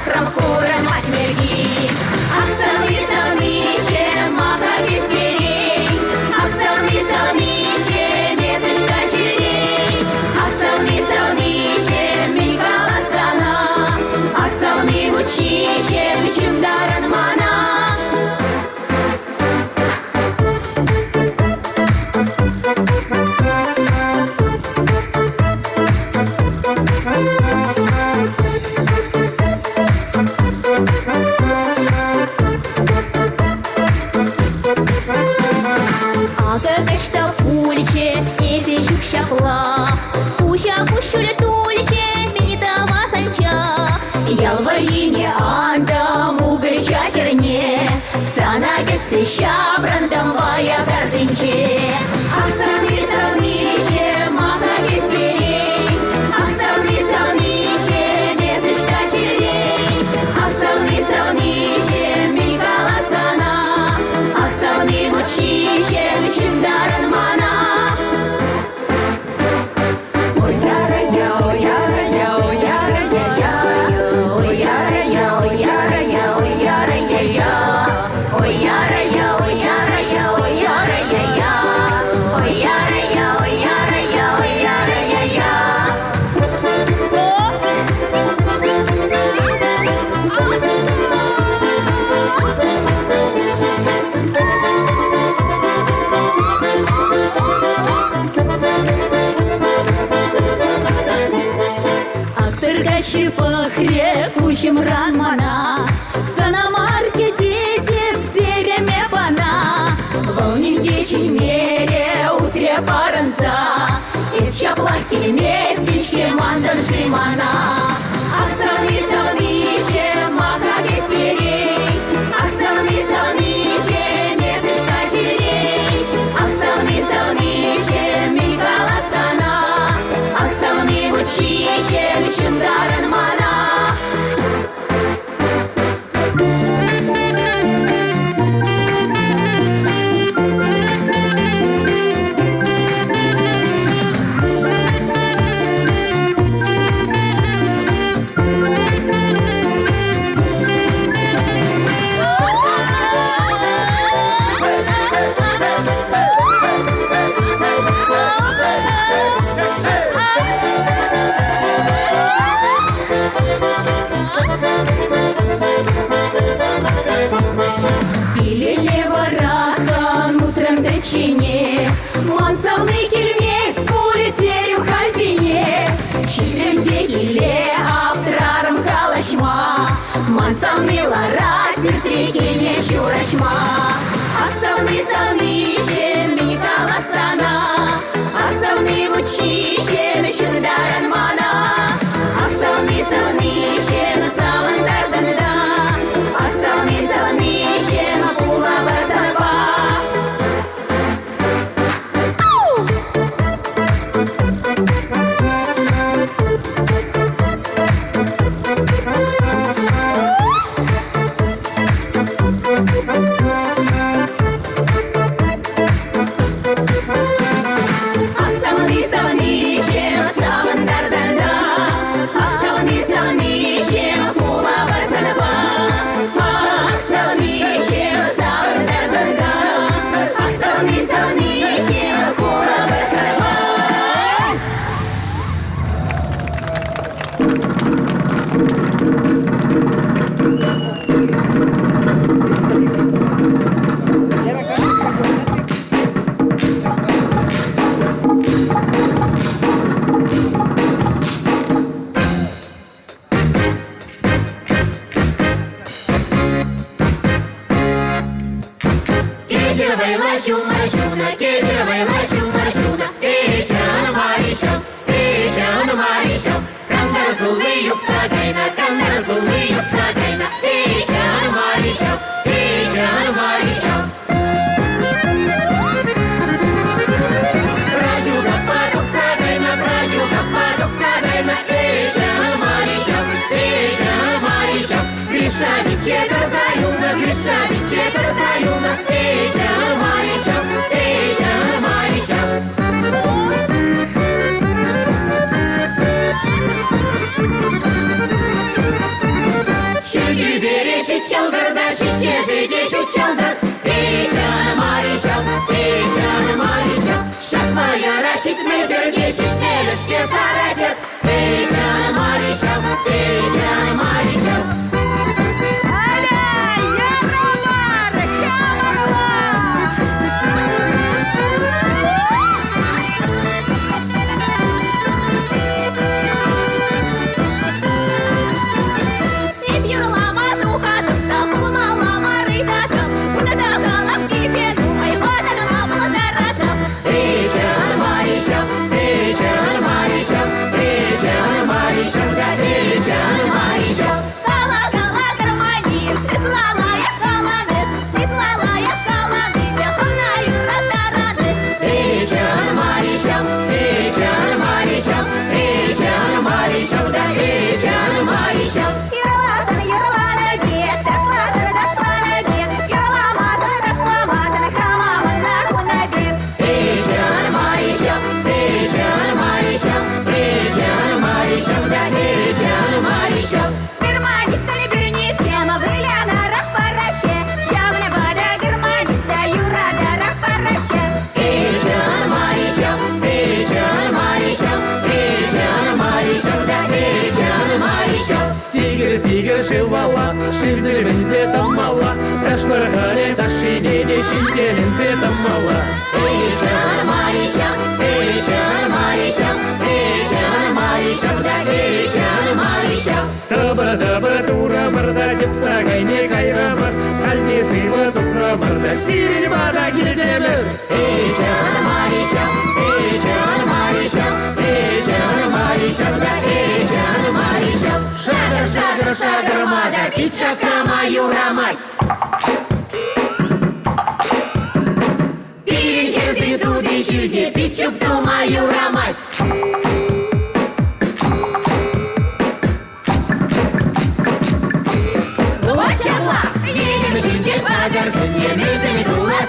сахаром курен восьмерги. Ах, солны, солныче, мака ветерей, ах, солны, солныче, месочка черей, ах, солны, солныче, мигала сана, ах, солны мучиче, чундаран мана. Ялварине андам угреча херне, санагetse щабрандам вая картинче. Ах, солны, солныче, мака ветерей, ах, солны, солныче, месочка черей, ах, солны, солныче, мигала сана, ах, солны мучиче, чундаран мана. Кучим ранмана, санамарке дети в тереме пана. Волнин дечень мере утре паранца, из чаплаки местечки мандан жимана. Ах, солны, солныче, мака ветерей, ах, солны, солныче, месочка черей, ах, солны, солныче, мигала сана, ах, солны мучиче, чундаран мана. Ман солны кельмес полетерем хальдине, щитрем дегиле автраром калашма, ман солны ларать биртрекине чурашма. Ах, солны, солныче, мигала сана, ах, солны мучиче, чундаран мана, ах, солны, солныче, савандардан-да, ах, солны, солныче, мапула барсанапа. Береші чалдырда, шитче жиде шу чалдыр. Эй, жаным Аришам, шатма яра шитме бірге, шитмелішке саратет. Эй, жаным Аришам, Сигір шивала, шивзілбінзе тамала, ташлар халі ташинеде шинделінзе тамала. Эй, жаным Аришам, эй, жаным Аришам. Табы тура бырда, тепса кайне кайра бар, халде сыйлы тухра барда, сирил бада келдемір. Эй, жаным Аришам, шагыр мада, пичака мою рамась. Перехерзи туди чуде, пичупту мою рамась. Вачагла, едем жинче падар, не мезели тула